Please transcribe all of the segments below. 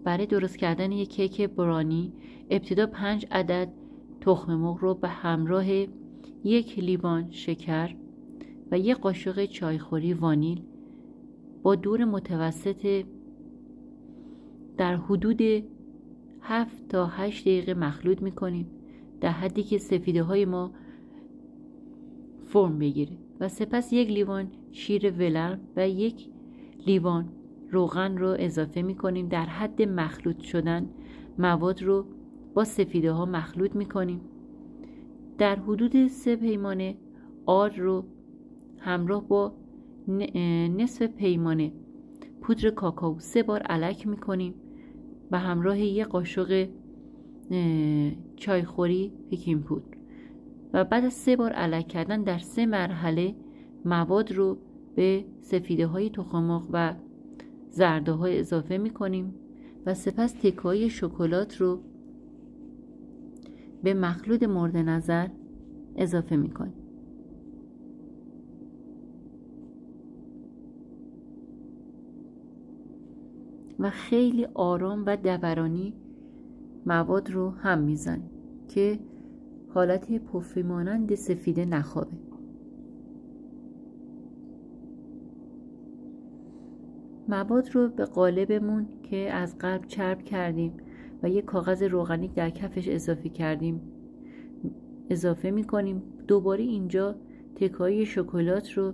برای درست کردن یک کیک برانی ابتدا 5 عدد تخم مرغ رو به همراه 1 لیوان شکر و 1 قاشق چایخوری وانیل با دور متوسط در حدود 7 تا 8 دقیقه مخلوط میکنیم در حدی که سفیده های ما فرم بگیره و سپس 1 لیوان شیر ولرم و 1 لیوان روغن رو اضافه میکنیم. در حد مخلوط شدن مواد رو با سفیده ها مخلوط میکنیم. در حدود 3 پیمانه آرد رو همراه با نصف پیمانه پودر کاکائو 3 بار الک میکنیم و همراه 1 قاشق چایخوری بیکینگ پودر و بعد از 3 بار الک کردن در 3 مرحله مواد رو به سفیده های تخم مرغ و زرده ها اضافه میکنیم و سپس تکه های شکلات رو به مخلوط مورد نظر اضافه میکنیم. و خیلی آرام و دورانی مواد رو هم میزنیم که حالت پفی مانند سفیده نخوابه. مواد رو به قالبمون که از قبل چرب کردیم و یک کاغذ روغنی در کفش اضافه کردیم اضافه میکنیم. دوباره اینجا تکه‌های شکلات رو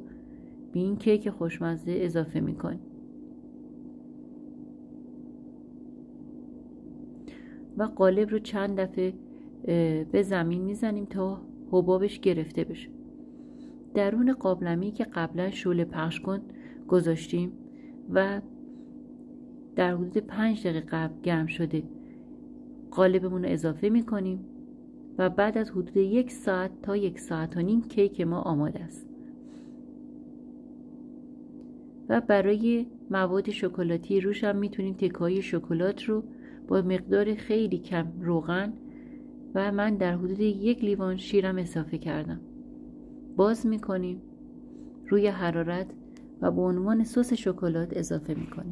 به این کیک خوشمزه اضافه میکنیم و قالب رو چند دفعه به زمین میزنیم تا حبابش گرفته بشه. درون قابلمه‌ای که قبلا شعله پخش کن گذاشتیم و در حدود 5 دقیقه قبل گرم شده قالبمون رو اضافه میکنیم و بعد از حدود 1 ساعت تا 1 ساعت و نیم کیک ما آماده است. و برای مواد شکلاتی روش هم میتونیم تکه‌های شکلات رو با مقدار خیلی کم روغن و من در حدود 1 لیوان شیرم اضافه کردم باز میکنیم روی حرارت و به عنوان سس شکلات اضافه میکنیم.